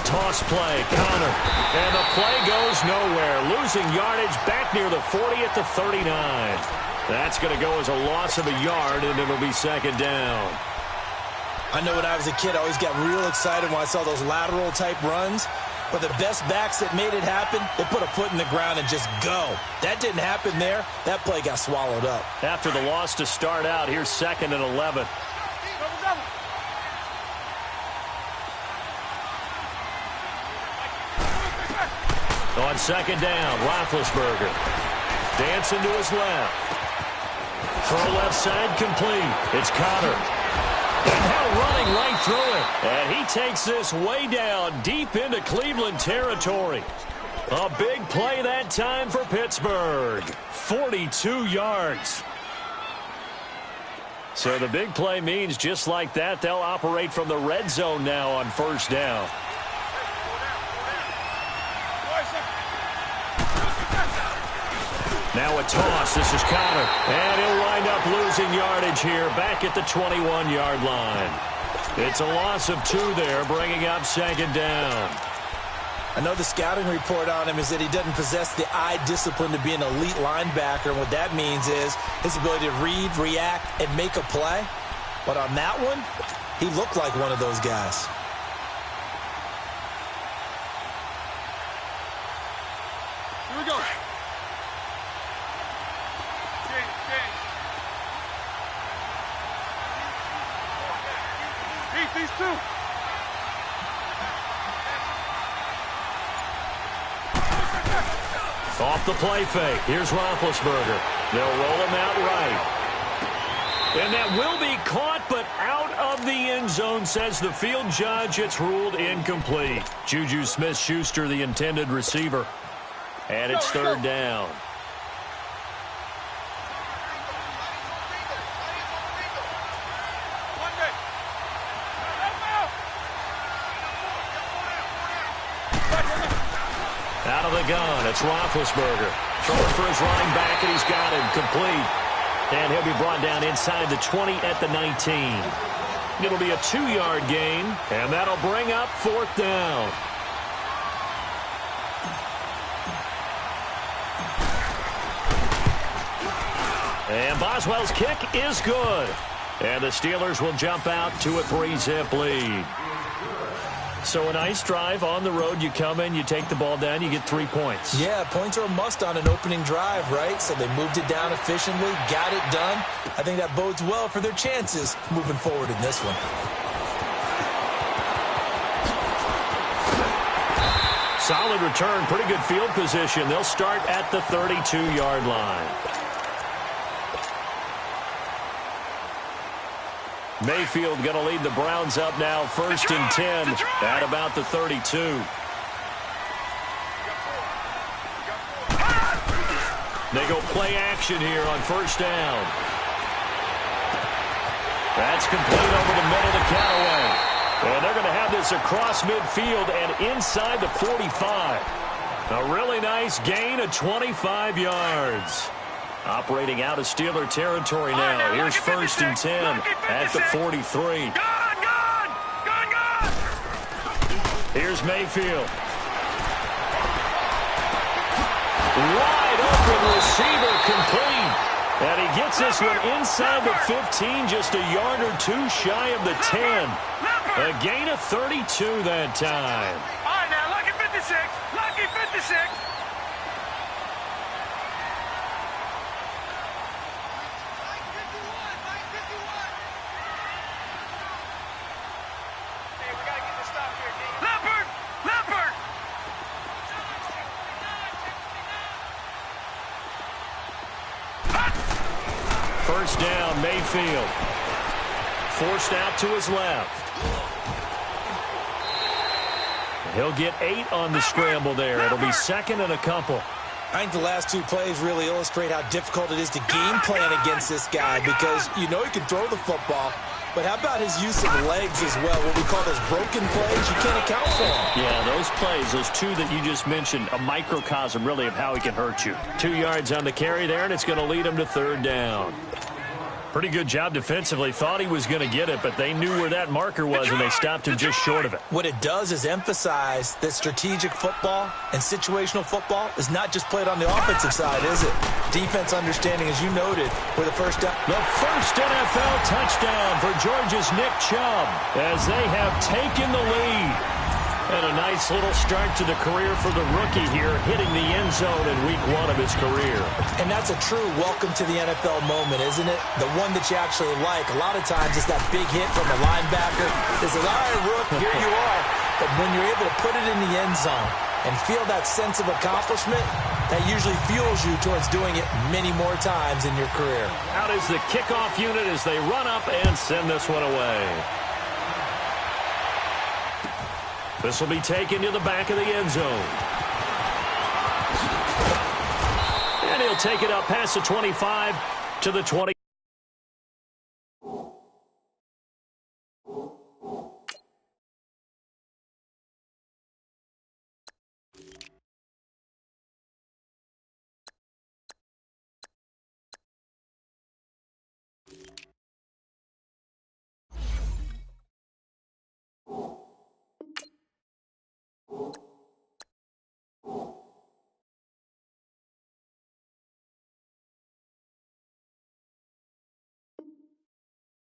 Toss play, Connor. And the play goes nowhere. Losing yardage back near the 40 at the 39. That's going to go as a loss of a yard, and it'll be second down. I know when I was a kid, I always got real excited when I saw those lateral-type runs. But the best backs that made it happen, they put a foot in the ground and just go. That didn't happen there. That play got swallowed up. After the loss to start out, here's 2nd and 11. On second down, Roethlisberger. Dancing to his left. Throw left side complete. It's Connor. And now running right through it. And he takes this way down deep into Cleveland territory. A big play that time for Pittsburgh. 42 yards. So the big play means just like that, they'll operate from the red zone now on first down. Now a toss. This is Connor. And he'll wind up losing yardage here back at the 21-yard line. It's a loss of 2 there, bringing up second down. I know the scouting report on him is that he doesn't possess the eye discipline to be an elite linebacker. And what that means is his ability to read, react, and make a play. But on that one, he looked like one of those guys. Here we go. These two. Off the play fake. Here's Roethlisberger. They'll roll him out right. And that will be caught, but out of the end zone, says the field judge. It's ruled incomplete. Juju Smith-Schuster, the intended receiver. And it's third down. Out of the gun, it's Roethlisberger. Throwing for his running back, and he's got him complete. And he'll be brought down inside the 20 at the 19. It'll be a 2-yard gain, and that'll bring up fourth down. And Boswell's kick is good. And the Steelers will jump out to a 3-zip lead. So a nice drive on the road. You come in, you take the ball down, you get 3 points. Yeah, points are a must on an opening drive, right? So they moved it down efficiently, got it done. I think that bodes well for their chances moving forward in this one. Solid return, pretty good field position. They'll start at the 32-yard line. Mayfield going to lead the Browns up now, 1st and 10 at about the 32. They go play action here on first down. That's complete over the middle to Callaway. And they're going to have this across midfield and inside the 45. A really nice gain of 25 yards. Operating out of Steeler territory now. Here's 1st and 10 at the 43. Here's Mayfield. Wide open receiver complete. And he gets this one inside the 15, just a yard or 2 shy of the 10. A gain of 32 that time. All right, now, lucky 56. Lucky 56. First down, Mayfield. Forced out to his left. He'll get 8 on the scramble there. It'll be 2nd and a couple. I think the last 2 plays really illustrate how difficult it is to game plan against this guy because you know he can throw the football, but how about his use of legs as well? What we call those broken plays, you can't account for them. Yeah, those plays, those 2 that you just mentioned, a microcosm really of how he can hurt you. 2 yards on the carry there, and it's going to lead him to third down. Pretty good job defensively. Thought he was going to get it, but they knew where that marker was, and they stopped him just short of it. What it does is emphasize that strategic football and situational football is not just played on the offensive side, is it? Defense understanding, as you noted, where the first down. The first NFL touchdown for Georgia's Nick Chubb as they have taken the lead. And a nice little start to the career for the rookie here, hitting the end zone in week 1 of his career. And that's a true welcome to the NFL moment, isn't it? The one that you actually like. A lot of times it's that big hit from a linebacker. It says, all right, Rook, here you are. But when you're able to put it in the end zone and feel that sense of accomplishment, that usually fuels you towards doing it many more times in your career. Out is the kickoff unit as they run up and send this one away. This will be taken to the back of the end zone. And he'll take it up past the 25 to the 20.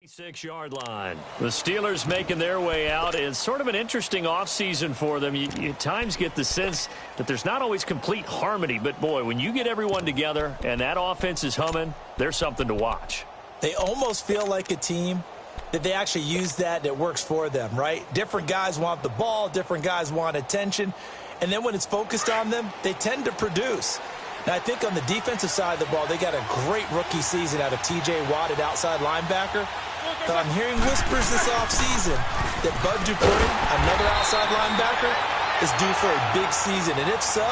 Six-yard line. The Steelers making their way out. It's sort of an interesting offseason for them. You at times get the sense that there's not always complete harmony, but boy, when you get everyone together and that offense is humming, there's something to watch. They almost feel like a team that they actually use that works for them, right? Different guys want the ball, different guys want attention, and then when it's focused on them, they tend to produce. Now, I think on the defensive side of the ball, they got a great rookie season out of T.J. Watt at outside linebacker. But I'm hearing whispers this offseason that Bud Dupree, another outside linebacker, is due for a big season. And if so,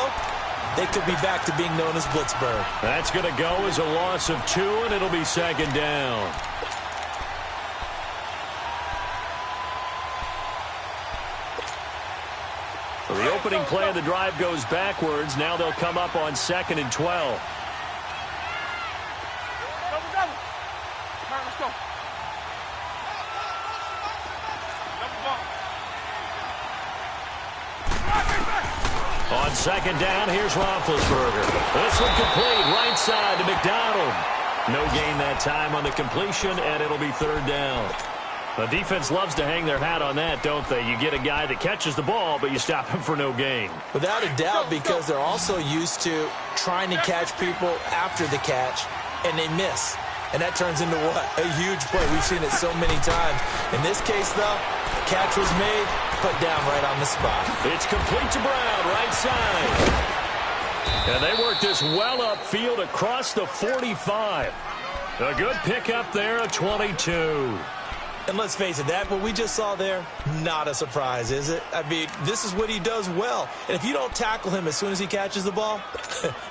they could be back to being known as Blitzburg. That's going to go as a loss of 2, and it'll be second down. So the opening play of the drive goes backwards. Now they'll come up on 2nd and 12. On 2nd down, here's Roethlisberger. This one complete, right side to McDonald. No gain that time on the completion, and it'll be 3rd down. The defense loves to hang their hat on that, don't they? You get a guy that catches the ball, but you stop him for no gain. Without a doubt, because they're also used to trying to catch people after the catch, and they miss. And that turns into what? A huge play. We've seen it so many times. In this case, though, catch was made, put down right on the spot. It's complete to Brown, right side. And they work this well upfield across the 45. A good pickup there, a 22. And let's face it, that what we just saw there, not a surprise, is it? I mean, this is what he does well. And if you don't tackle him as soon as he catches the ball,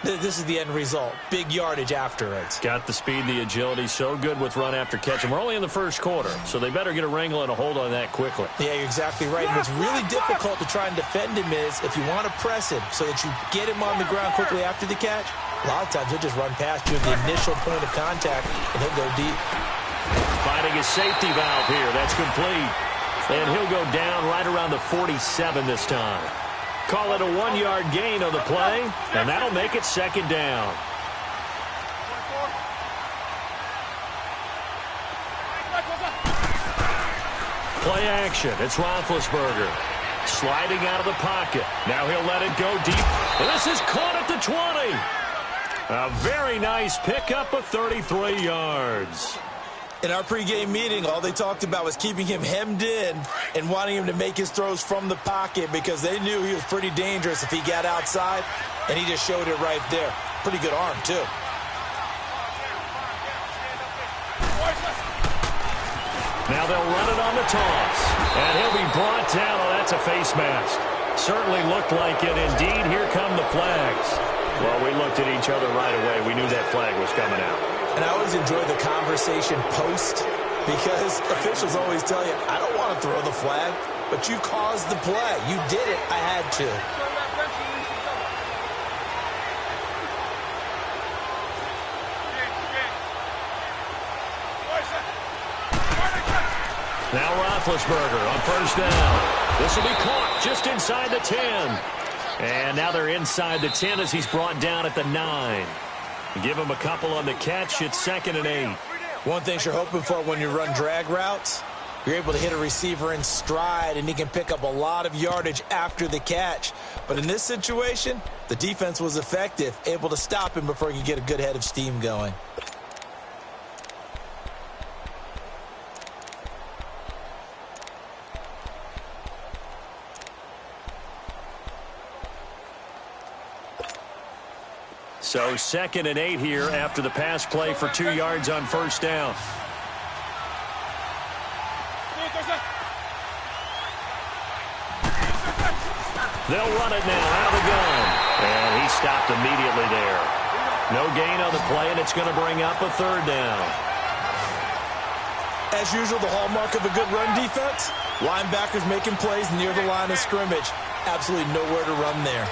this is the end result. Big yardage afterwards. Got the speed, the agility, so good with run after catch. And we're only in the first quarter, so they better get a wrangle and a hold on that quickly. Yeah, you're exactly right. And what's really difficult to try and defend him is if you want to press him so that you get him on the ground quickly after the catch, a lot of times he'll just run past you at the initial point of contact, and he'll go deep. Finding a safety valve here. That's complete. And he'll go down right around the 47 this time. Call it a 1-yard gain on the play, and that'll make it 2nd down. Play action. It's Roethlisberger. Sliding out of the pocket. Now he'll let it go deep. This is caught at the 20. A very nice pickup of 33 yards. In our pregame meeting, all they talked about was keeping him hemmed in and wanting him to make his throws from the pocket because they knew he was pretty dangerous if he got outside, and he just showed it right there. Pretty good arm, too. Now they'll run it on the toss, and he'll be brought down. Oh, that's a face mask. Certainly looked like it. Indeed, here come the flags. Well, we looked at each other right away. We knew that flag was coming out. And I always enjoy the conversation post because officials always tell you, I don't want to throw the flag, but you caused the play. You did it. I had to. Now Roethlisberger on first down. This will be caught just inside the 10. And now they're inside the 10 as he's brought down at the 9. Give him a couple on the catch. It's 2nd and 8. One thing you're hoping for when you run drag routes, you're able to hit a receiver in stride, and he can pick up a lot of yardage after the catch. But in this situation, the defense was effective, able to stop him before he could get a good head of steam going. So 2nd and 8 here after the pass play for 2 yards on first down. They'll run it now out of the gun. And he stopped immediately there. No gain on the play, and it's going to bring up a 3rd down. As usual, the hallmark of a good run defense, linebackers making plays near the line of scrimmage. Absolutely nowhere to run there.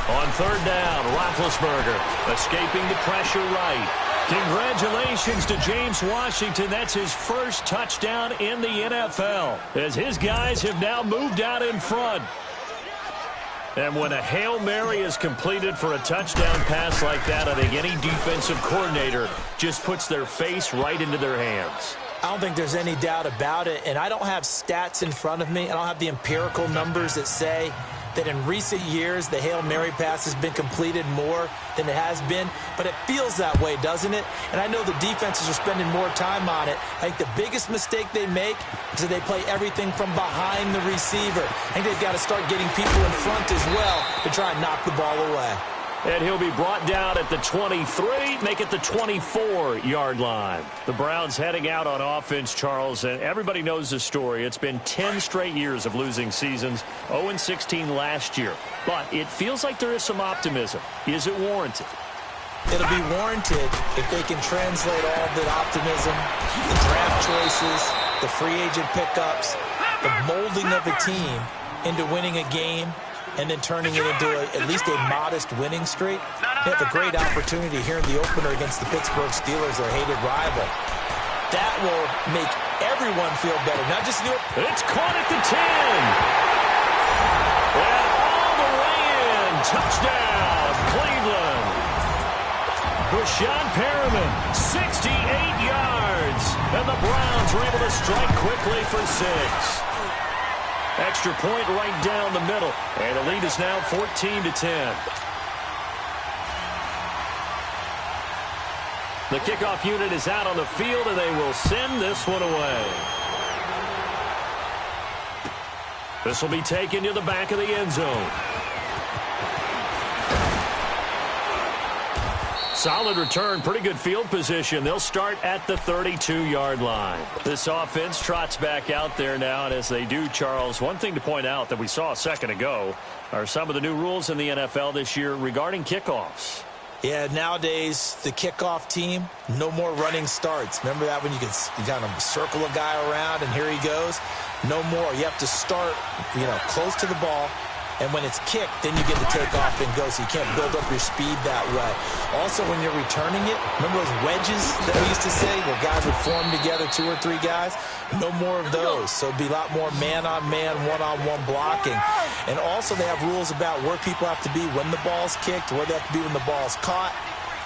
On 3rd down, Roethlisberger escaping the pressure right. Congratulations to James Washington. That's his first touchdown in the NFL, as his guys have now moved out in front. And when a Hail Mary is completed for a touchdown pass like that, I think any defensive coordinator just puts their face right into their hands. I don't think there's any doubt about it, and I don't have stats in front of me. I don't have the empirical numbers that say that in recent years the Hail Mary pass has been completed more than it has been, but it feels that way, doesn't it? And I know the defenses are spending more time on it. I think the biggest mistake they make is that they play everything from behind the receiver. I think they've got to start getting people in front as well to try and knock the ball away. And he'll be brought down at the 23, make it the 24-yard line. The Browns heading out on offense, Charles, and everybody knows the story. It's been 10 straight years of losing seasons, 0-16 last year. But it feels like there is some optimism. Is it warranted? It'll be warranted if they can translate all the optimism, the draft choices, the free agent pickups, the molding of a team into winning a game, and then turning it into at least a modest winning streak. They have a great opportunity here in the opener against the Pittsburgh Steelers, their hated rival. That will make everyone feel better, not just the... It's caught at the 10. And all the way in. Touchdown, Cleveland. Brashad Perriman, 68 yards. And the Browns were able to strike quickly for 6. Extra point right down the middle. And the lead is now 14-10. The kickoff unit is out on the field, and they will send this one away. This will be taken to the back of the end zone. Solid return, pretty good field position. They'll start at the 32-yard line. This offense trots back out there now, and as they do, Charles, one thing to point out that we saw a second ago are some of the new rules in the NFL this year regarding kickoffs. Yeah, nowadays, the kickoff team, no more running starts. Remember that when you kind of circle a guy around and here he goes? No more. You have to start, close to the ball. And when it's kicked, then you get to take off and go, so you can't build up your speed that way. Also, when you're returning it, remember those wedges that we used to say where guys would form together, 2 or 3 guys? No more of those. So it'd be a lot more man-on-man, one-on-one blocking. And also they have rules about where people have to be when the ball's kicked, where they have to be when the ball's caught.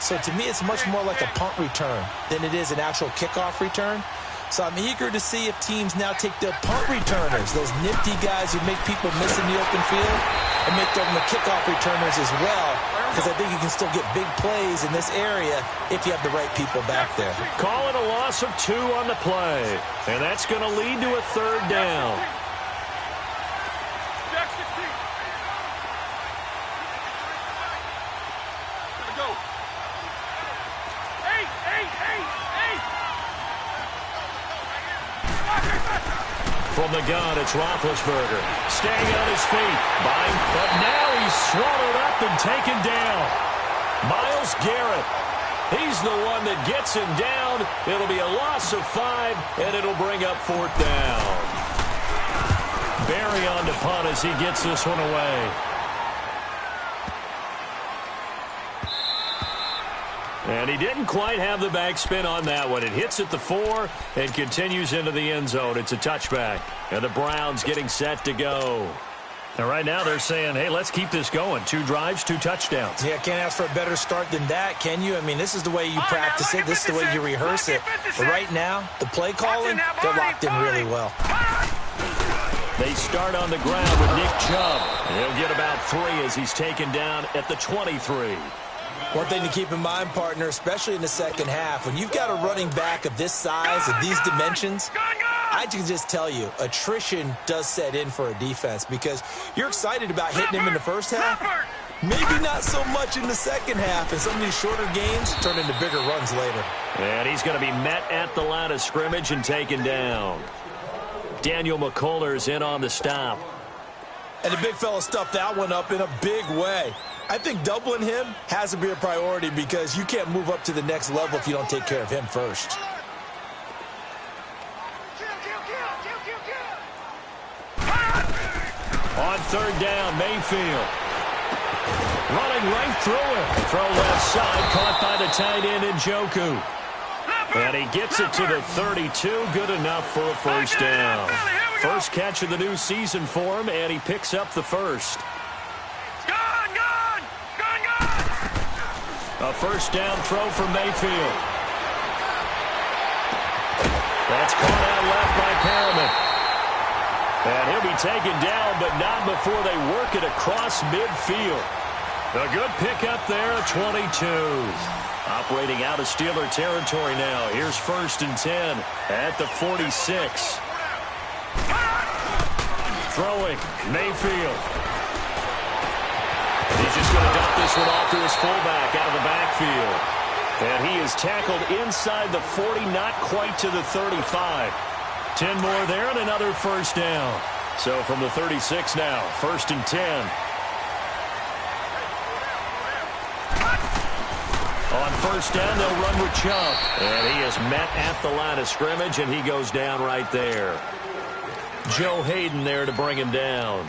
So to me, it's much more like a punt return than it is an actual kickoff return. So I'm eager to see if teams now take their punt returners, those nifty guys who make people miss in the open field, and make them the kickoff returners as well, because I think you can still get big plays in this area if you have the right people back there. Call it a loss of 2 on the play, and that's going to lead to a 3rd down. From the gun, it's Roethlisberger. Staying on his feet. But now he's swallowed up and taken down. Myles Garrett. He's the one that gets him down. It'll be a loss of 5, and it'll bring up 4th down. Barry on to punt as he gets this one away. And he didn't quite have the backspin on that one. It hits at the 4 and continues into the end zone. It's a touchback. And the Browns getting set to go. And right now they're saying, hey, let's keep this going. 2 drives, 2 touchdowns. Yeah, can't ask for a better start than that, can you? I mean, this is the way you practice it. This is the way you rehearse it. But right now, the play calling, they're locked in really well. They start on the ground with Nick Chubb. He'll get about 3 as he's taken down at the 23. One thing to keep in mind, partner, especially in the second half, when you've got a running back of this size, of these dimensions, I can just tell you, attrition does set in for a defense because you're excited about hitting him in the first half. Maybe not so much in the second half, and some of these shorter games turn into bigger runs later. And he's going to be met at the line of scrimmage and taken down. Daniel McCullers in on the stop. And the big fella stuffed that one up in a big way. I think doubling him has to be a priority because you can't move up to the next level if you don't take care of him first. On third down, Mayfield. Running right through it. Throw left side, caught by the tight end Njoku. And he gets it to the 32, good enough for a first down. First catch of the new season for him, and he picks up the first. A first down throw from Mayfield. That's caught out left by Perriman. And he'll be taken down, but not before they work it across midfield. A good pickup there, a 22. Operating out of Steeler territory now. Here's 1st and 10 at the 46. Throwing, Mayfield. He's just going to dump this one off to his fullback out of the backfield. And he is tackled inside the 40, not quite to the 35. 10 more there and another first down. So from the 36 now, 1st and 10. On first down, they'll run with Chubb. And he is met at the line of scrimmage, and he goes down right there. Joe Hayden there to bring him down.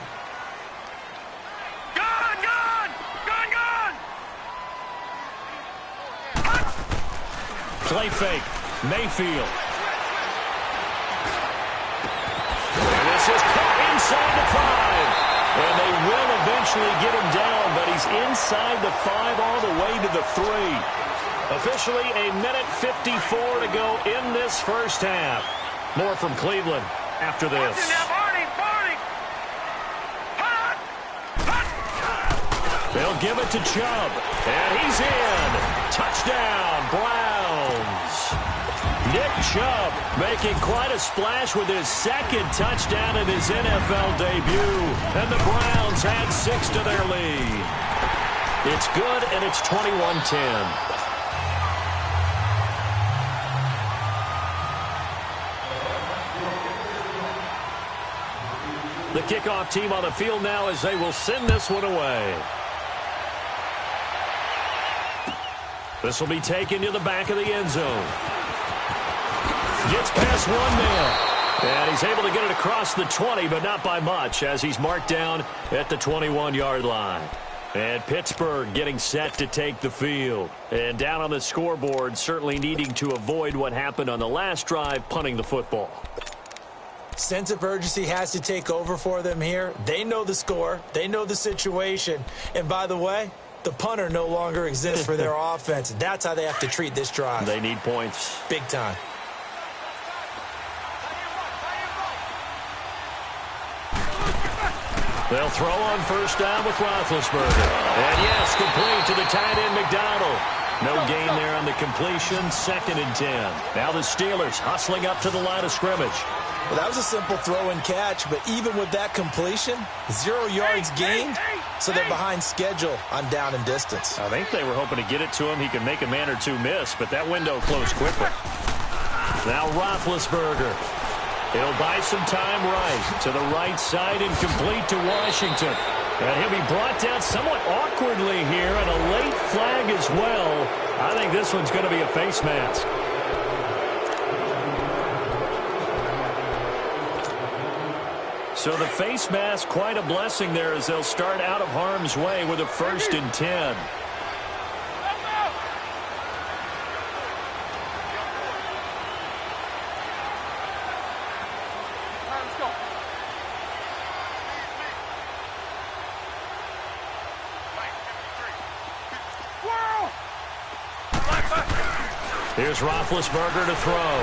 Play fake. Mayfield. And this is caught inside the 5. And they will eventually get him down, but he's inside the 5 all the way to the 3. Officially a minute 54 to go in this first half. More from Cleveland after this. They'll give it to Chubb. And he's in. Touchdown, Browns. Nick Chubb making quite a splash with his 2nd touchdown in his NFL debut. And the Browns add 6 to their lead. It's good, and it's 21-10. The kickoff team on the field now as they will send this one away. This will be taken to the back of the end zone. Gets past 1 man. And he's able to get it across the 20, but not by much, as he's marked down at the 21-yard line. And Pittsburgh getting set to take the field. And down on the scoreboard, certainly needing to avoid what happened on the last drive, punting the football. Sense of urgency has to take over for them here. They know the score. They know the situation. And by the way, the punter no longer exists for their offense. That's how they have to treat this drive. They need points. Big time. They'll throw on first down with Roethlisberger. And yes, complete to the tight end McDonald. No gain there on the completion. 2nd and 10. Now the Steelers hustling up to the line of scrimmage. Well, that was a simple throw and catch, but even with that completion, 0 yards gained, so they're behind schedule on down and distance. I think they were hoping to get it to him. He could make a man or two miss, but that window closed quickly. Now Roethlisberger. He'll buy some time right to the right side and complete to Washington. And he'll be brought down somewhat awkwardly here, and a late flag as well. I think this one's going to be a face mask. So the face mask, quite a blessing there as they'll start out of harm's way with a 1st and 10. Here's Roethlisberger to throw.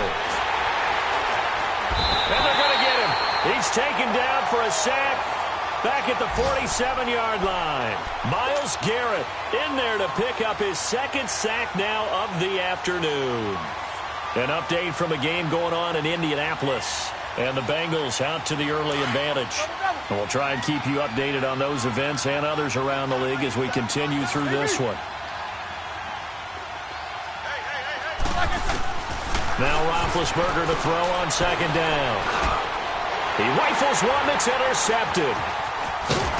And they're going to get him. He's taken down for a sack back at the 47-yard line. Myles Garrett in there to pick up his second sack now of the afternoon. An update from a game going on in Indianapolis. And the Bengals out to the early advantage. And we'll try and keep you updated on those events and others around the league as we continue through this one. Now Roethlisberger to throw on second down. He rifles one that's intercepted.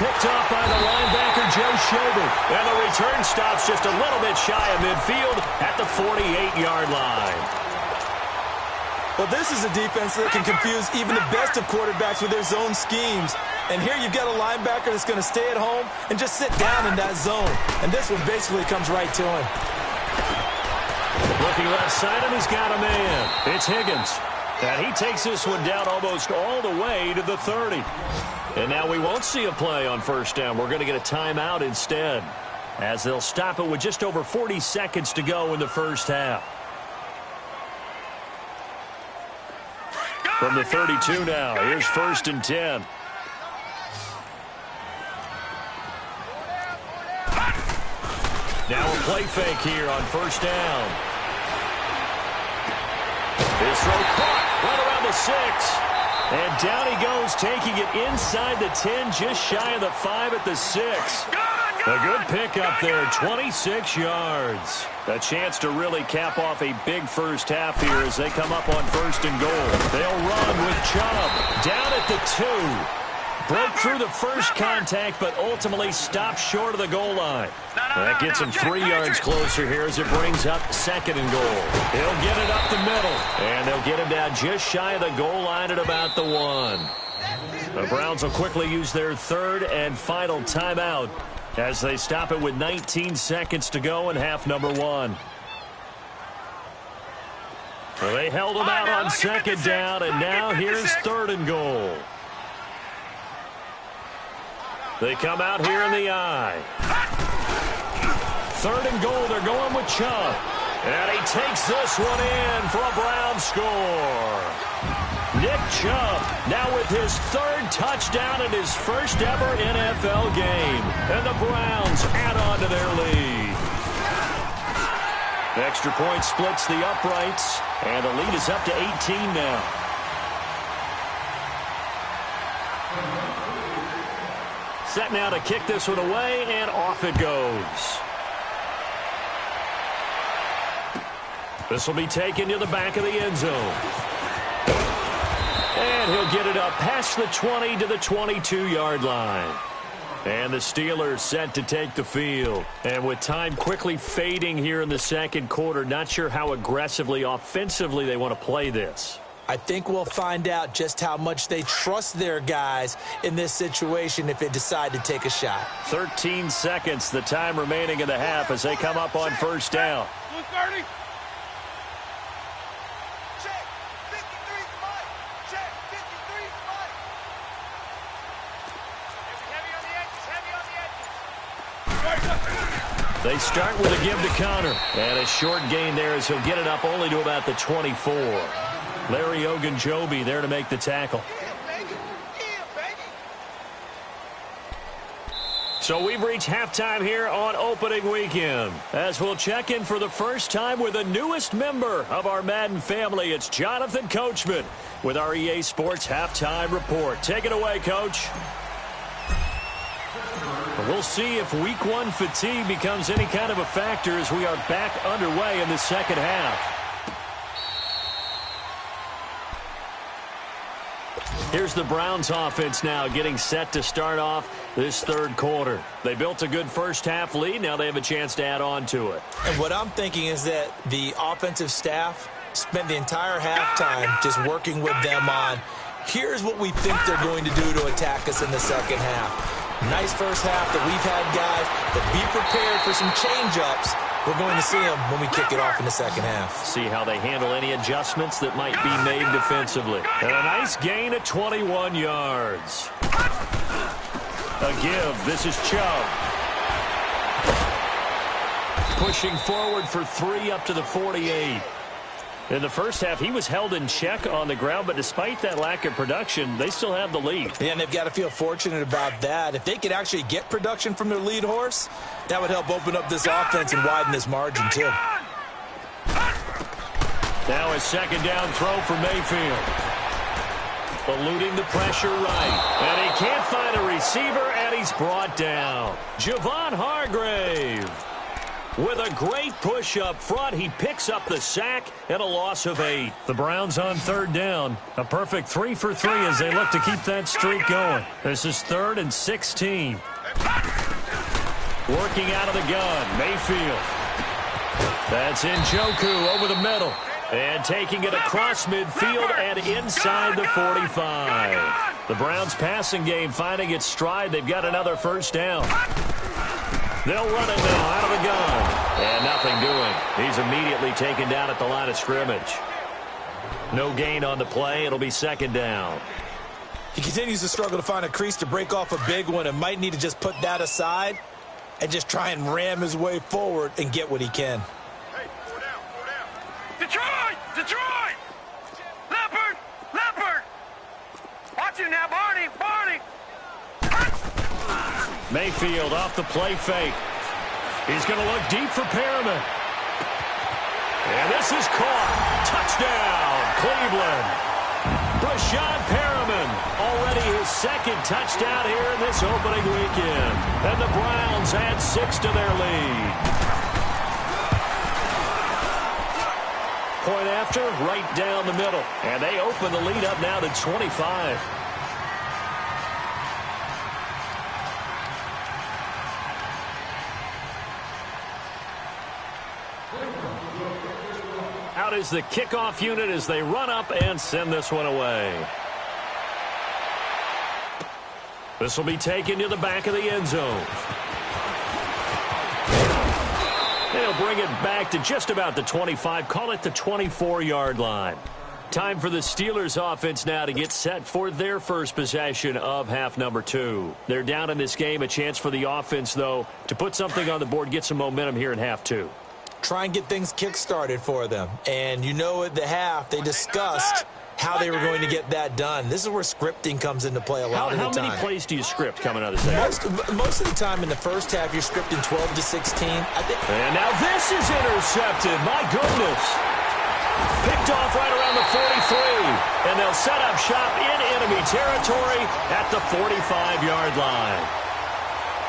Picked off by the linebacker, Joe Schobert. And the return stops just a little bit shy of midfield at the 48-yard line. Well, this is a defense that can confuse even the best of quarterbacks with their zone schemes. And here you've got a linebacker that's going to stay at home and just sit down in that zone. And this one basically comes right to him. Looking left side, and he's got a man. It's Higgins. And he takes this one down almost all the way to the 30. And now we won't see a play on first down. We're going to get a timeout instead, as they'll stop it with just over 40 seconds to go in the first half. From the 32 now, here's 1st and 10. Now a play fake here on first down. His throw caught right around the 6. And down he goes, taking it inside the 10, just shy of the 5 at the 6. A good pickup there, 26 yards. A chance to really cap off a big first half here as they come up on 1st and goal. They'll run with Chubb down at the 2. Broke through the first contact, but ultimately stopped short of the goal line. That gets him 3 yards closer here as it brings up 2nd and goal. He'll get it up the middle, and they'll get him down just shy of the goal line at about the 1. The Browns will quickly use their 3rd and final timeout as they stop it with 19 seconds to go in half number 1. Well, they held him out on 2nd down, and now here's 3rd and goal. They come out here in the I. 3rd and goal, they're going with Chubb. And he takes this one in for a Brown score. Nick Chubb now with his 3rd touchdown in his first ever NFL game. And the Browns add on to their lead. Extra point splits the uprights, and the lead is up to 18 now. Set now to kick this one away, and off it goes. This will be taken to the back of the end zone. And he'll get it up past the 20 to the 22-yard line. And the Steelers set to take the field. And with time quickly fading here in the second quarter, not sure how aggressively, offensively they want to play this. I think we'll find out just how much they trust their guys in this situation if they decide to take a shot. 13 seconds, the time remaining in the half as they come up on first down. Check. 53's Mike. Check. 53's Mike. Heavy on the edges. Heavy on the edges. They start with a give to Connor. And a short gain there as he'll get it up only to about the 24. Larry Ogunjobi there to make the tackle. So we've reached halftime here on opening weekend. As we'll check in for the first time with the newest member of our Madden family. It's Jonathan Coachman with our EA Sports Halftime Report. Take it away, Coach. We'll see if Week 1 fatigue becomes any kind of a factor as we are back underway in the second half. Here's the Browns offense now getting set to start off this third quarter. They built a good first half lead. Now they have a chance to add on to it. And what I'm thinking is that the offensive staff spent the entire halftime just working with them on, here's what we think they're going to do to attack us in the second half. Nice first half that we've had, guys, but be prepared for some change-ups. We're going to see them when we kick it off in the second half. See how they handle any adjustments that might be made defensively. And a nice gain of 21 yards. A give. This is Chubb. Pushing forward for 3 up to the 48. In the first half, he was held in check on the ground, but despite that lack of production, they still have the lead. Yeah, and they've got to feel fortunate about that. If they could actually get production from their lead horse, that would help open up this offense and widen this margin, too. Now a second down throw for Mayfield. Eluding the pressure right. And he can't find a receiver, and he's brought down. Javon Hargrave. With a great push up front, he picks up the sack and a loss of 8. The Browns on third down. A perfect 3 for 3 as they look to keep that streak going. This is 3rd and 16. Working out of the gun, Mayfield. That's Njoku over the middle. And taking it across midfield and inside the 45. The Browns passing game finding its stride. They've got another first down. They'll run it now out of the gun. And nothing doing. He's immediately taken down at the line of scrimmage. No gain on the play. It'll be second down. He continues to struggle to find a crease to break off a big one and might need to just put that aside and just try and ram his way forward and get what he can. Hey, 4 down, 4 down. Detroit! Detroit! Leopard! Leopard! Watch you now, Barney! Barney! Mayfield off the play fake. He's going to look deep for Perriman. And this is caught. Touchdown, Cleveland. Brashad Perriman, already his second touchdown here in this opening weekend. And the Browns add 6 to their lead. Point after, right down the middle. And they open the lead up now to 25. Out is the kickoff unit as they run up and send this one away. This will be taken to the back of the end zone. They'll bring it back to just about the 25, call it the 24-yard line. Time for the Steelers offense now to get set for their first possession of half number 2. They're down in this game, a chance for the offense, though, to put something on the board, get some momentum here in half 2. Try and get things kick-started for them. And you know at the half, they discussed how they were going to get that done. This is where scripting comes into play a lot of the time. How many plays do you script coming out of the second? Most of the time in the first half, you're scripting 12 to 16. And now this is intercepted. My goodness. Picked off right around the 43. And they'll set up shop in enemy territory at the 45-yard line.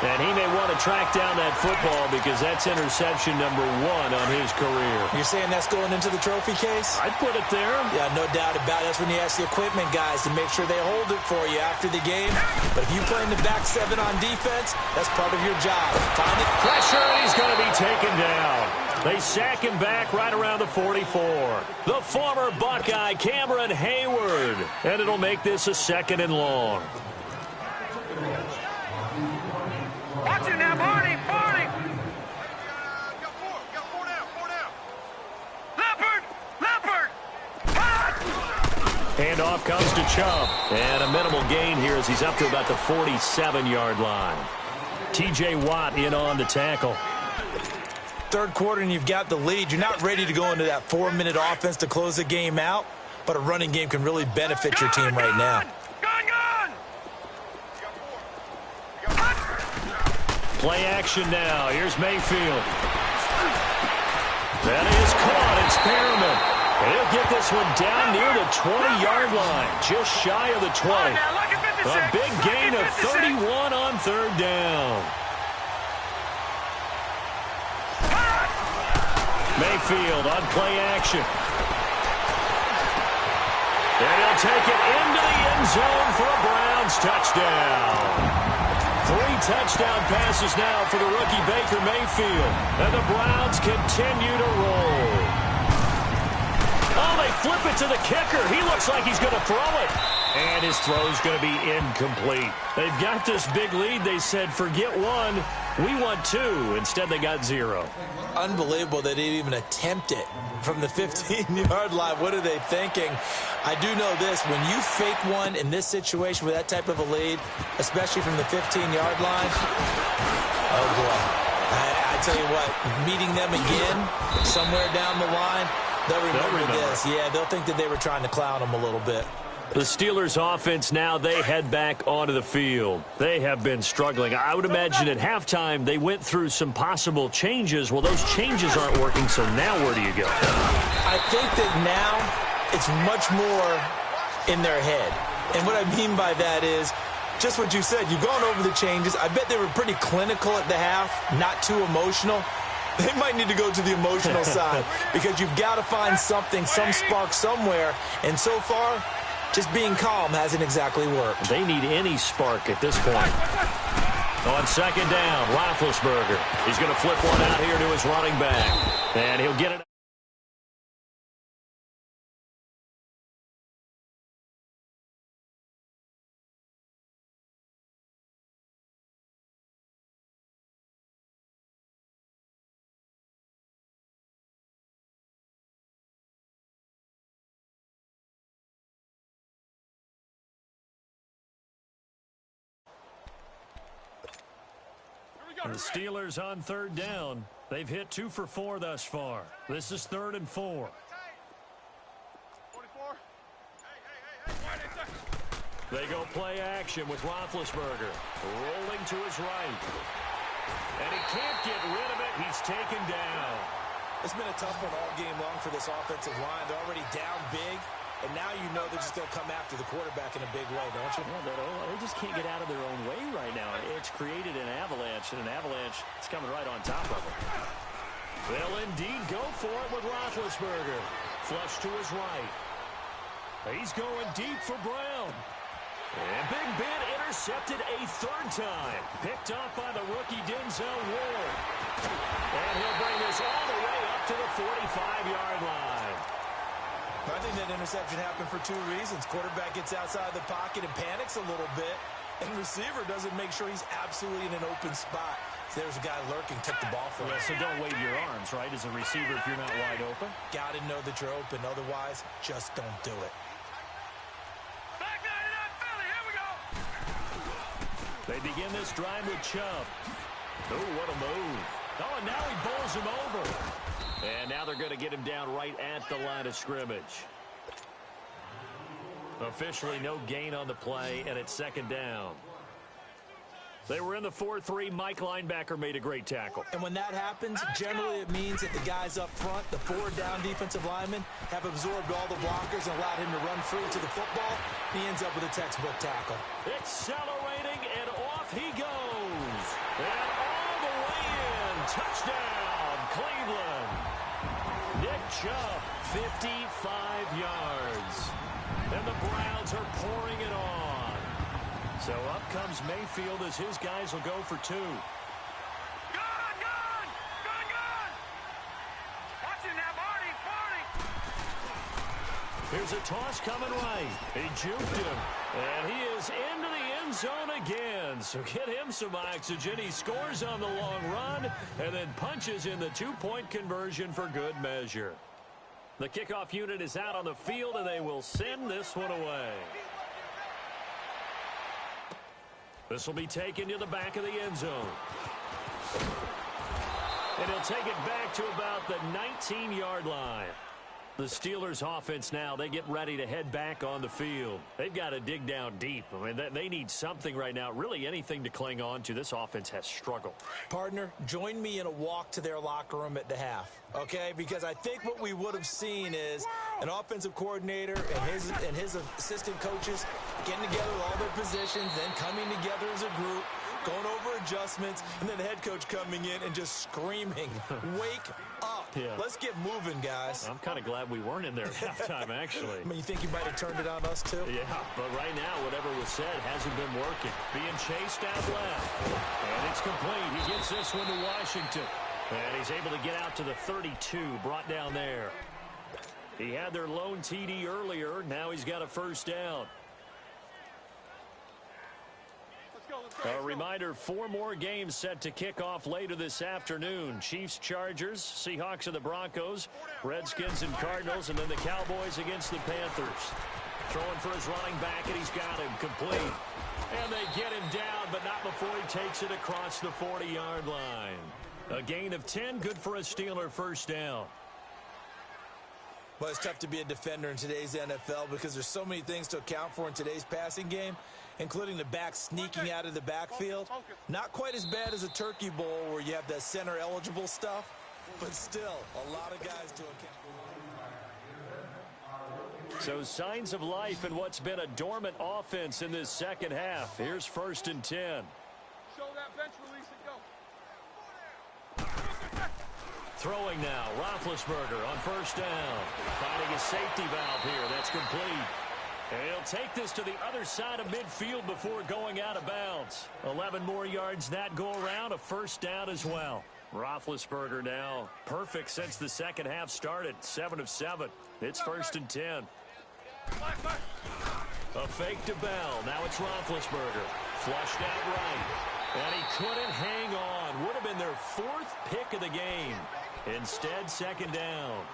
And he may want to track down that football because that's interception number 1 on his career. You're saying that's going into the trophy case? I'd put it there. Yeah, no doubt about it. That's when you ask the equipment guys to make sure they hold it for you after the game. But if you play in the back 7 on defense, that's part of your job. Find it. Pressure, and he's going to be taken down. They sack him back right around the 44. The former Buckeye, Cameron Hayward. And it'll make this a 2nd and long. Watch it now, Barney! Barney! Got 4 down, 4 down. Leopard! Leopard! Handoff comes to Chubb. And a minimal gain here as he's up to about the 47-yard line. T.J. Watt in on the tackle. Third quarter and you've got the lead. You're not ready to go into that 4-minute offense to close the game out, but a running game can really benefit your team right now. Play action now. Here's Mayfield. That is caught. It's Perriman. And he'll get this one down near the 20-yard line, just shy of the 20. A big gain of 31 on third down. Mayfield on play action. And he'll take it into the end zone for a Browns touchdown. 3 touchdown passes now for the rookie Baker Mayfield. And the Browns continue to roll. Oh, they flip it to the kicker. He looks like he's going to throw it. And his throw's going to be incomplete. They've got this big lead. They said, forget 1. We want 2. Instead, they got 0. Unbelievable they didn't even attempt it from the 15-yard line. What are they thinking? I do know this. When you fake one in this situation with that type of a lead, especially from the 15-yard line, oh, boy. I tell you what, meeting them again somewhere down the line, They'll remember this. Yeah, they'll think that they were trying to clown him a little bit. The Steelers offense now, they head back onto the field. They have been struggling. I would imagine at halftime they went through some possible changes. Well, those changes aren't working, so now where do you go? I think that now it's much more in their head. And what I mean by that is just what you said. You've gone over the changes. I bet they were pretty clinical at the half, not too emotional. They might need to go to the emotional side because you've got to find something, some spark somewhere. And so far, just being calm hasn't exactly worked. They need any spark at this point. On second down, Roethlisberger. He's going to flip one out here to his running back. And he'll get it. And the Steelers on third down. They've hit 2 for 4 thus far. This is 3rd and 4. 44. They go play action with Roethlisberger. Rolling to his right. And he can't get rid of it. He's taken down. It's been a tough one all game long for this offensive line. They're already down big. And now you know they're just going to come after the quarterback in a big way, don't you? Yeah, they just can't get out of their own way right now. It's created an avalanche, and an avalanche is coming right on top of them. They'll indeed go for it with Roethlisberger. Flush to his right. He's going deep for Brown. And Big Ben intercepted a 3rd time. Picked off by the rookie Denzel Ward. And he'll bring this all the way up to the 45-yard line. I think that interception happened for 2 reasons. Quarterback gets outside the pocket and panics a little bit, and receiver doesn't make sure he's absolutely in an open spot. So there's a guy lurking, took the ball from him. So don't wave your arms, right, as a receiver if you're not wide open. Got to know that you're open. Otherwise, just don't do it. Back 99 Philly, here we go. They begin this drive with Chubb. Oh, what a move. Oh, and now he bowls him over. And now they're going to get him down right at the line of scrimmage. Officially no gain on the play, and it's 2nd down. They were in the 4-3. Mike linebacker made a great tackle. And when that happens, generally it means that the guys up front, the 4 down defensive linemen, have absorbed all the blockers and allowed him to run free to the football. He ends up with a textbook tackle. Accelerating, and off he goes. And all the way in. Touchdown, Cleveland. Nick Chubb, 55 yards. And the Browns are pouring it on. So up comes Mayfield as his guys will go for 2. Gun! Watch it now, Barney! Here's a toss coming right. He juked him. And he is into the end zone again. So get him some oxygen. He scores on the long run and then punches in the 2-point conversion for good measure. The kickoff unit is out on the field, and they will send this one away. This will be taken to the back of the end zone. And he'll take it back to about the 19-yard line. The Steelers offense now, they get ready to head back on the field. They've got to dig down deep. I mean, they need something right now, really anything to cling on to. This offense has struggled. Partner, join me in a walk to their locker room at the half, okay? Because I think what we would have seen is an offensive coordinator and his assistant coaches getting together with all their positions, then coming together as a group, going over adjustments, and then the head coach coming in and just screaming, wake up. Yeah. Let's get moving, guys. I'm kind of glad we weren't in there at halftime, actually. I mean, you think you might have turned it on us, too? Yeah, but right now, whatever was said hasn't been working. Being chased out left. And it's complete. He gets this one to Washington. And he's able to get out to the 32, brought down there. He had their lone TD earlier. Now he's got a 1st down. A reminder, 4 more games set to kick off later this afternoon. Chiefs, Chargers, Seahawks and the Broncos, Redskins and Cardinals, and then the Cowboys against the Panthers. Throwing for his running back, and he's got him complete. And they get him down, but not before he takes it across the 40-yard line. A gain of 10, good for a Steeler 1st down. Well, it's tough to be a defender in today's NFL because there's so many things to account for in today's passing game, including the back sneaking out of the backfield. Not quite as bad as a turkey bowl where you have that center-eligible stuff, but still a lot of guys to account for. So signs of life in what's been a dormant offense in this second half. Here's 1st and 10. Show that bench release and go. Throwing now, Roethlisberger on 1st down. Finding a safety valve here. That's complete. And he'll take this to the other side of midfield before going out of bounds. 11 more yards that go around, a 1st down as well. Roethlisberger now perfect since the second half started. 7 of 7. It's 1st and 10. A fake to Bell. Now it's Roethlisberger. Flushed out right. And he couldn't hang on. Would have been their 4th pick of the game. Instead, 2nd down.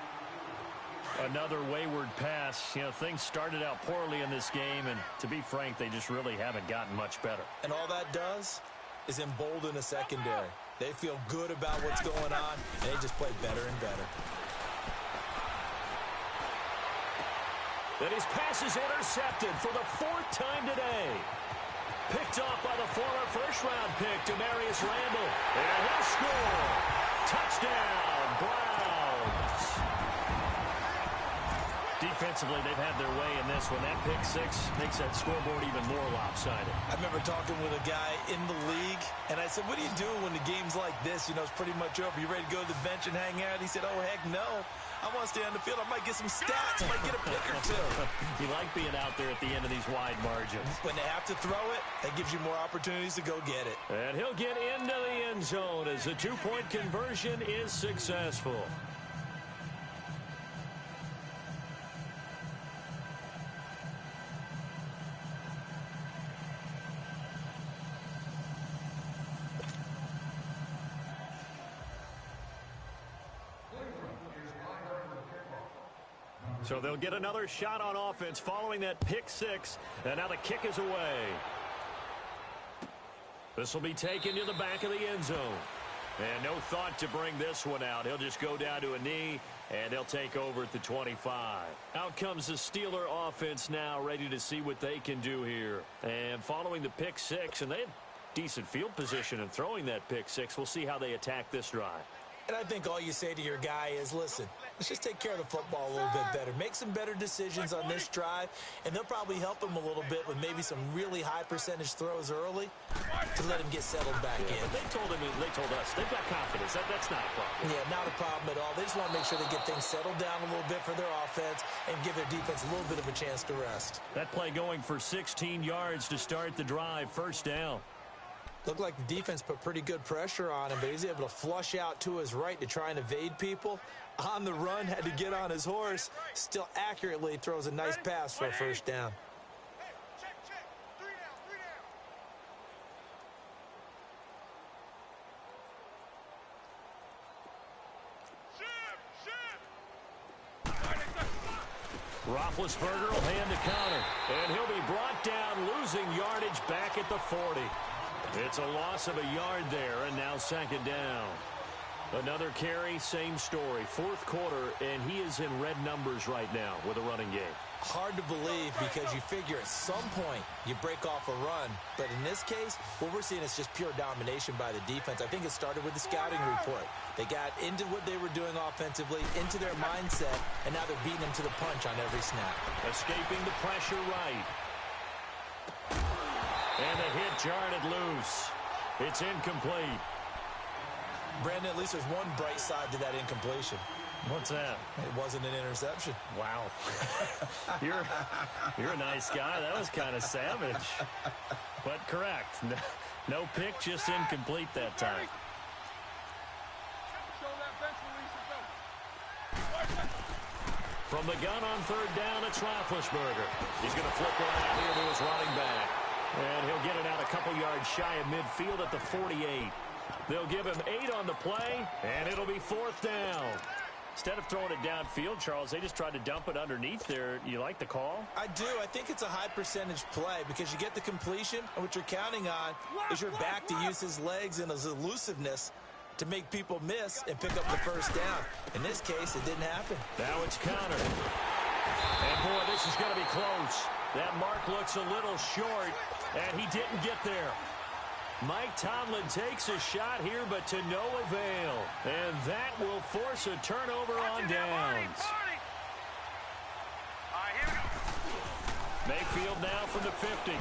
Another wayward pass. You know, things started out poorly in this game, and to be frank, they just really haven't gotten much better. And all that does is embolden a secondary. They feel good about what's going on, and they just play better and better. Then his pass is intercepted for the 4th time today. Picked off by the former first-round pick, Demarius Randall. And he'll score. Touchdown, Browns. Defensively, they've had their way in this one. That pick 6 makes that scoreboard even more lopsided. I remember talking with a guy in the league, and I said, what do you do when the game's like this? You know, it's pretty much over. You ready to go to the bench and hang out? He said, oh, heck no. I want to stay on the field. I might get some stats. I might get a pick or two. You like being out there at the end of these wide margins. When they have to throw it, that gives you more opportunities to go get it. And he'll get into the end zone as the 2-point conversion is successful. So they'll get another shot on offense following that pick 6. And now the kick is away. This will be taken to the back of the end zone. And no thought to bring this one out. He'll just go down to a knee, and they'll take over at the 25. Out comes the Steeler offense now, ready to see what they can do here. And following the pick 6, and they have decent field position in throwing that pick 6. We'll see how they attack this drive. And I think all you say to your guy is, listen, let's just take care of the football a little bit better. Make some better decisions on this drive, and they'll probably help him a little bit with maybe some really high percentage throws early to let him get settled back in. But they told us, they've got confidence. That's not a problem. Yeah, not a problem at all. They just want to make sure they get things settled down a little bit for their offense and give their defense a little bit of a chance to rest. That play going for 16 yards to start the drive, 1st down. Looked like the defense put pretty good pressure on him, but he's able to flush out to his right to try and evade people. On the run, had to get on his horse. Still accurately throws a nice pass for a 1st down. Hey, check. 3 down. Shift. Roethlisberger will hand the counter, and he'll be brought down, losing yardage back at the 40. It's a loss of a yard there, and now 2nd down. Another carry, same story. 4th quarter, and he is in red numbers right now with a running game. Hard to believe because you figure at some point you break off a run. But in this case, what we're seeing is just pure domination by the defense. I think it started with the scouting report. They got into what they were doing offensively, into their mindset, and now they're beating them to the punch on every snap. Escaping the pressure right. And the hit jarred it loose. It's incomplete. Brandon, at least there's one bright side to that incompletion. What's that? It wasn't an interception. Wow. You're a nice guy. That was kind of savage. But correct. No pick, just incomplete that time. Show that bench release and go. From the gun on 3rd down, it's Roethlisberger. He's going to flip one out here to his running back. And he'll get it out a couple yards shy of midfield at the 48. They'll give him 8 on the play, and it'll be 4th down. Instead of throwing it downfield, Charles, they just tried to dump it underneath there. You like the call? I do. I think it's a high percentage play because you get the completion, and what you're counting on is your back to use his legs and his elusiveness to make people miss and pick up the first down. In this case, it didn't happen. Now it's Connor. And, boy, this is going to be close. That mark looks a little short, and he didn't get there. Mike Tomlin takes a shot here, but to no avail. And that will force a turnover on downs. Mayfield now from the 50. And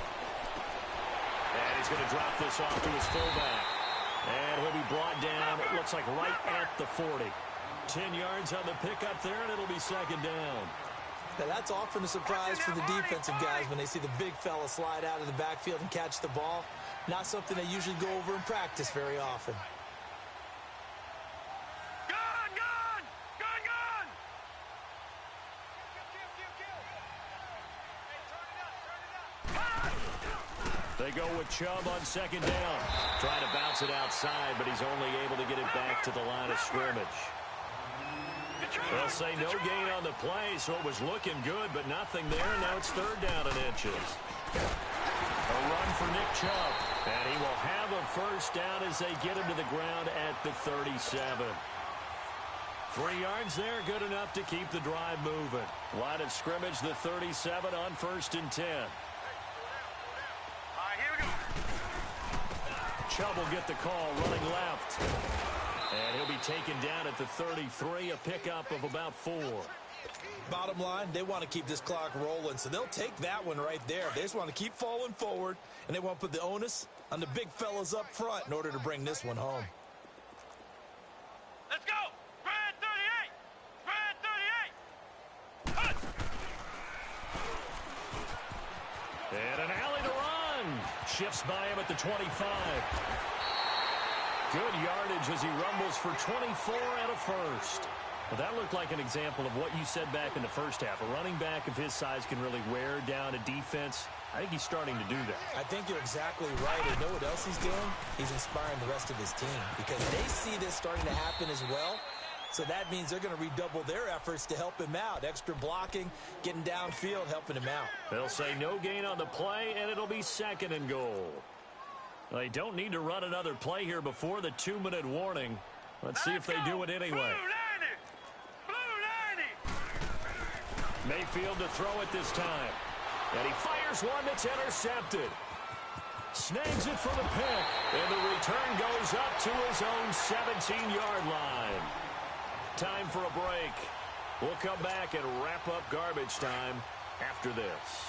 he's going to drop this off to his fullback. And he'll be brought down, it looks like right at the 40. 10 yards on the pickup there, and it'll be second down. Now, that's often a surprise for the defensive guys when they see the big fella slide out of the backfield and catch the ball. Not something they usually go over in practice very often. Gun! Gun! Gun! Gun! They go with Chubb on second down. Trying to bounce it outside, but he's only able to get it back to the line of scrimmage. They'll say no gain on the play, so it was looking good, but nothing there. Now it's third down and inches. A run for Nick Chubb, and he will have a first down as they get him to the ground at the 37. 3 yards there, good enough to keep the drive moving. Line of scrimmage, the 37 on 1st and 10. All right, here we go. Chubb will get the call, running left. And he'll be taken down at the 33, a pickup of about 4. Bottom line, they want to keep this clock rolling, so they'll take that one right there. They just want to keep falling forward, and they want to put the onus on the big fellas up front in order to bring this one home. Let's go! Brad 38! Brad 38! And an alley to run. Shifts by him at the 25. Good yardage as he rumbles for 24 and a first. Well, that looked like an example of what you said back in the first half. A running back of his size can really wear down a defense. I think he's starting to do that. I think you're exactly right. And you know what else he's doing? He's inspiring the rest of his team because they see this starting to happen as well. So that means they're going to redouble their efforts to help him out. Extra blocking, getting downfield, helping him out. They'll say no gain on the play, and it'll be 2nd and goal. They don't need to run another play here before the 2-minute warning. Let's see if they do it anyway. Mayfield to throw it this time. And he fires one that's intercepted. Snags it for the pick. And the return goes up to his own 17-yard line. Time for a break. We'll come back and wrap up garbage time after this.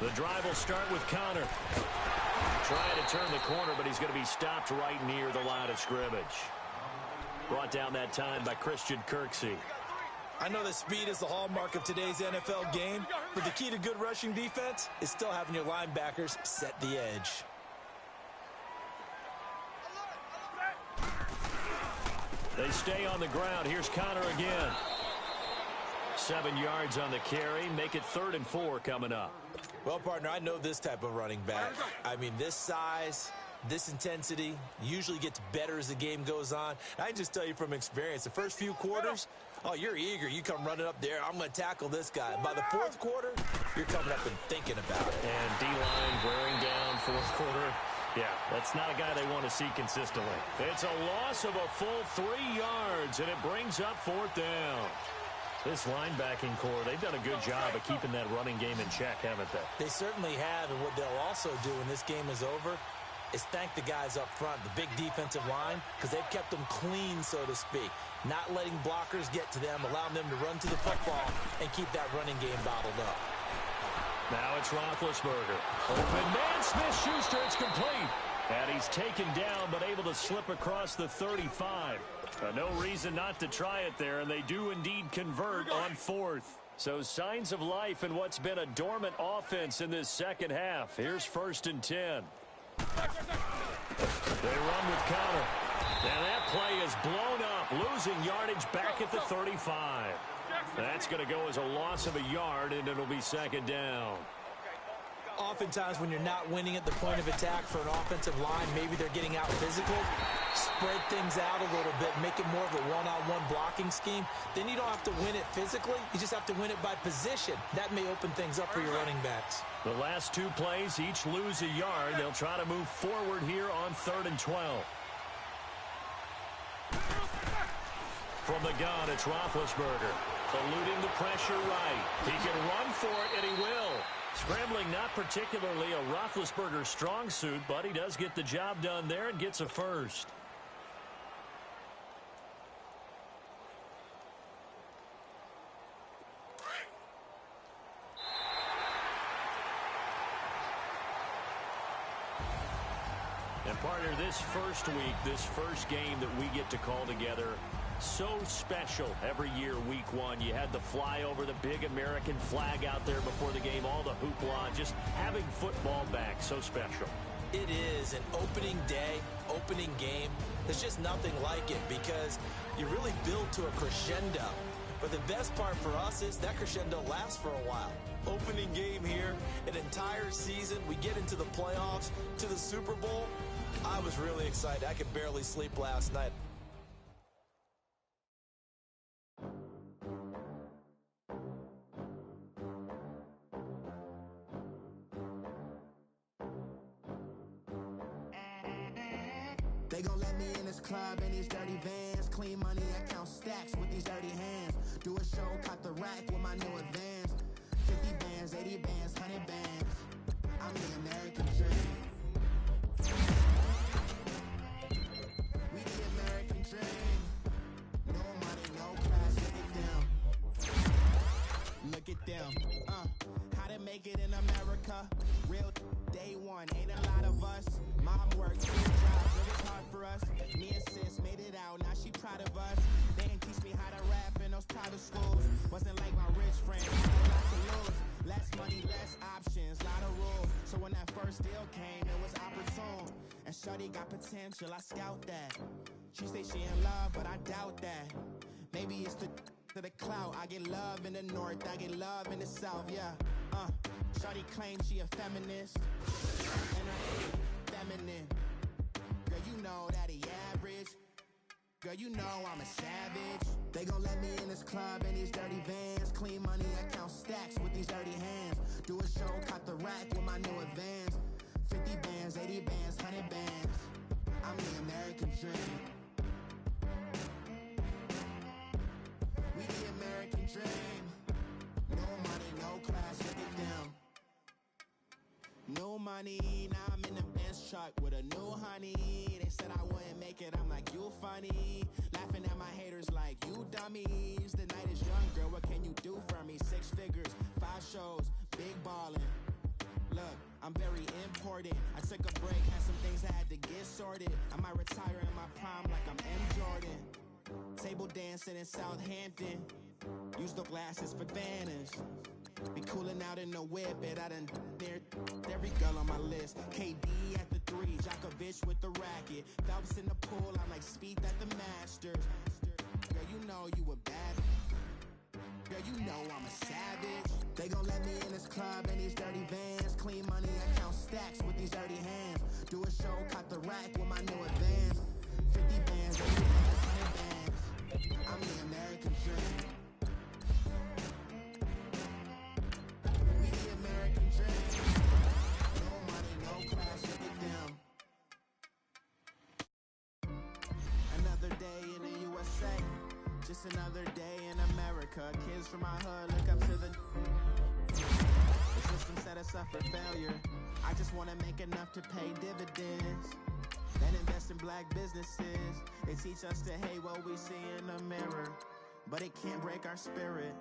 The drive will start with Connor. Trying to turn the corner, but he's going to be stopped right near the line of scrimmage. Brought down that time by Christian Kirksey. I know that speed is the hallmark of today's NFL game, but the key to good rushing defense is still having your linebackers set the edge. They stay on the ground. Here's Connor again. 7 yards on the carry. Make it 3rd and 4 coming up. Well, partner, I know this type of running back. I mean, this size, this intensity usually gets better as the game goes on. I can just tell you from experience, the first few quarters, oh, you're eager. You come running up there, I'm going to tackle this guy. By the 4th quarter, you're coming up and thinking about it. And D-line wearing down 4th quarter. Yeah, that's not a guy they want to see consistently. It's a loss of a full 3 yards, and it brings up 4th down. This linebacking core, they've done a good job of keeping that running game in check, haven't they? They certainly have, and what they'll also do when this game is over is thank the guys up front, the big defensive line, because they've kept them clean, so to speak. Not letting blockers get to them, allowing them to run to the football and keep that running game bottled up. Now it's Roethlisberger. Open man, Smith-Schuster, it's complete. And he's taken down, but able to slip across the 35. No reason not to try it there, and they do indeed convert on 4th. So signs of life in what's been a dormant offense in this second half. Here's 1st and 10. They run with Connor. And that play is blown up, losing yardage back at the 35. That's going to go as a loss of a yard, and it'll be 2nd down. Oftentimes when you're not winning at the point of attack for an offensive line, maybe they're getting out physical, spread things out a little bit, make it more of a one-on-one blocking scheme. Then you don't have to win it physically. You just have to win it by position. That may open things up for your running backs. The last two plays, each lose a yard. They'll try to move forward here on 3rd and 12. From the gun, it's Roethlisberger. Eluding the pressure right. He can run for it, and he will. Scrambling not particularly a Roethlisberger strong suit, but he does get the job done there and gets a first. And partner, this first week, this first game that we get to call together, so special every year, week one. You had the flyover, the big American flag out there before the game, all the hoopla, just having football back, so special. It is an opening day, opening game. There's just nothing like it because you really build to a crescendo. But the best part for us is that crescendo lasts for a while. Opening game here, an entire season. We get into the playoffs, to the Super Bowl. I was really excited. I could barely sleep last night. They gon' let me in this club in these dirty vans. Clean money, I count stacks with these dirty hands. Do a show, cut the rack with my new advance. 50 bands, 80 bands, 100 bands. I'm the American dream. We the American dream. No money, no class, look at them. How to make it in America. Real day one, ain't a lot of us. Mom worked 2 jobs, it was hard for us. Me and sis made it out, now she proud of us. They didn't teach me how to rap in those private schools. Wasn't like my rich friends, had a lot to lose. Less money, less options, lot of rules. So when that first deal came, it was opportune. And shorty got potential, I scout that. She say she in love, but I doubt that. Maybe it's to the clout. I get love in the north, I get love in the south, yeah. Shorty claims she a feminist. And her feminine. Girl, you know that he average. Girl, you know I'm a savage. They gon' let me in this club in these dirty vans. Clean money, I count stacks with these dirty hands. Do a show, cut the rack with my new advance. 50 bands, 80 bands, 100 bands. I'm the American dream. We the American dream. No money, no class, look at them. No money, now I'm in the Benz truck with a new honey. They said I wouldn't make it, I'm like, you funny. Laughing at my haters like, you dummies. The night is young, girl, what can you do for me? 6 figures, 5 shows, big ballin'. Look, I'm very important. I took a break, had some things I had to get sorted. I might retire in my prime like I'm M. Jordan. Table dancing in Southampton. Use the glasses for Vannas. Be cooling out in the whip, and I done near every girl on my list. KD at the 3, Djokovic with the racket. Phelps in the pool, I'm like Speed at the Masters. Girl, you know you a bad. Girl, you know I'm a savage. They gon' let me in this club in these dirty vans. Clean money, I count stacks with these dirty hands. Do a show, cut the rack with my new advance. 50 bands, 80 bands, 100 bands. I'm the American dream. Just another day in America. Kids from my hood look up to the system set us up for failure. I just want to make enough to pay dividends. Then invest in black businesses. They teach us to hate what we see in the mirror, but it can't break our spirit.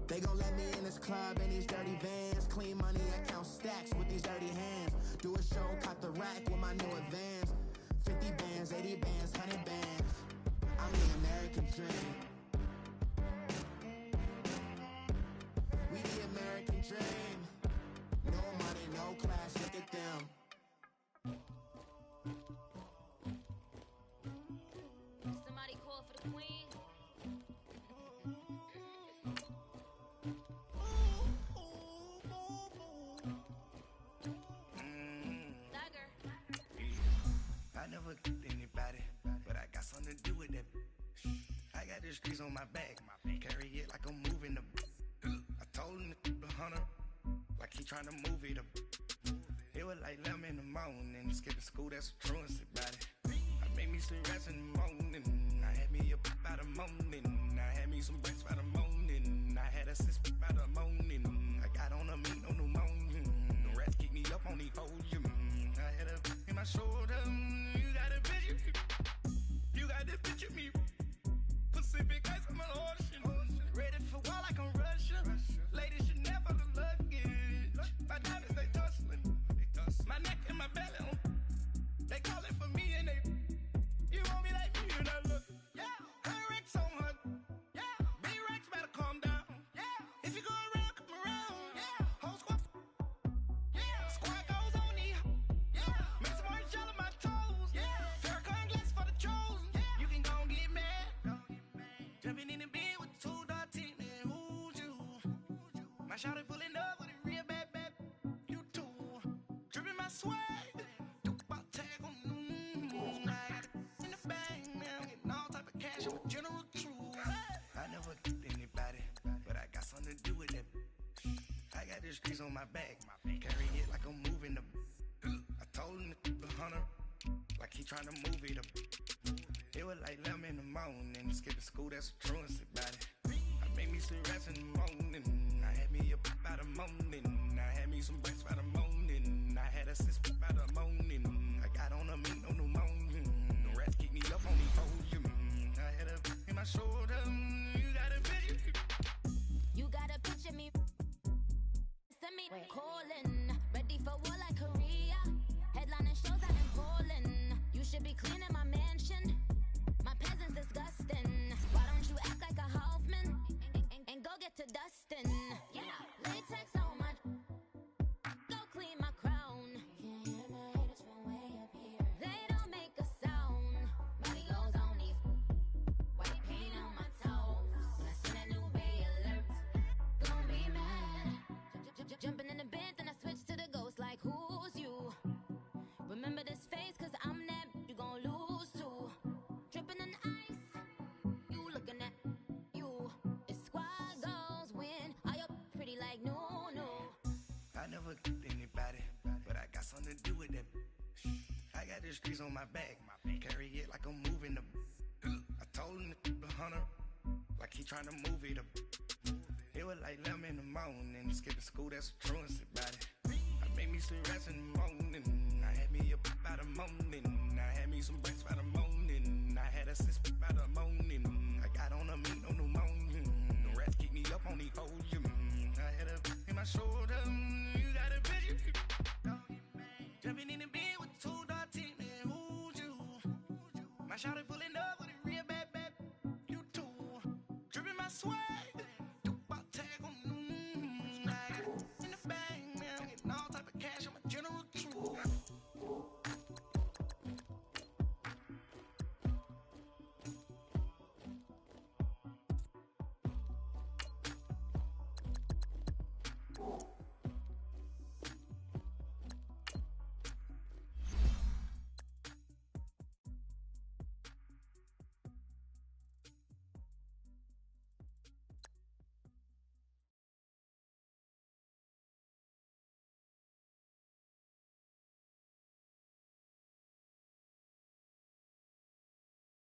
They gon' let me in this club in these dirty vans. Clean money, I count stacks with these dirty hands. Do a show, cut the rack with my new advance. 50 bands, 80 bands, 100 bands. I'm the American dream. We the American dream. No money, no class, look at them. Somebody call for the queen. never killed anybody, but I got something to do with that. I got the streets on my back, carry it like I'm moving the. I told him the hunter, like he trying to move it up. It was like 11 in the morning, skipping school, that's a truancy about it. I made me some rest in the morning, I had me a pop by the morning, I had me some breaks by the morning, I had a sis by the morning, I got on a meat on the morning, the rats keep me up on the podium, I had a in my shoulder, you got a picture, you got the picture me, Pacific ice, I'm an ocean, ready for war like I'm Russian, ladies should never the luggage, my diamonds they tussling, my neck and my belly on, they calling for me and they, you want me like me and I look, yeah, her Rex on her, yeah, B-Rex better calm down, yeah, if you go around, come around, yeah, whole squad, yeah, squad goes on the, yeah, make some orange gel on my toes, yeah, Farrakhan glass for the chosen, yeah, you can go and get mad, jumping in the bed with 2 dark teeth, man, who's you, my shawty pulling up with a real bad, you too, dripping my swag, tag on, I got it in the bag now, getting all type of cash, I'm a general true. I never killed anybody, but I got something to do with that. I got the streets on my back, carry it like I'm moving the. I told him the hunter, like he trying to move it up. It was like 11 in the morning, skipping school, that's a truancy about it. I made me some rest in the morning, I had me a pop by the morning, I had me some breaks by the morning, I had a sis by the morning, I got on a meat on the morning, the rats keep me up on the podium, I had a in my shoulder, you got a picture. You gotta picture me. Send me calling, ready for war like Korea. Headlining shows out in Poland. You should be cleaning my mansion. My peasants disgusting. Why don't you act like a Hoffman and go get to dustin'? Yeah, latex on my. Go clean my crown. Can't hear my haters from way up here. They don't make a sound. Body goes on these. White paint on my toes. When I see that new bay alert, gon' be mad. Jumping in the bed, then I switch to the ghost like who's you? Remember this face, cause I'm that you gon' lose too. Dripping in ice, you looking at you. It's squad goals win. Are you pretty like no? I never killed anybody, but I got something to do with that. I got the streets on my back, carry it like I'm moving the. I told him the hunter, like he trying to move it up. It was like 11 in the morning, skipping school, that's a truancy about it. I made me some rest in the morning, I had me a pop by the morning, I had me some breaks by the morning, I had a sis by the morning, I got on a meat on the morning, the rats keep me up on the podium, I had a in my shoulder, you got a picture. Jumping in the bed with 2 dark teeth, man, who's you? My shawty pulling up with a real bad, you too, dripping my swag.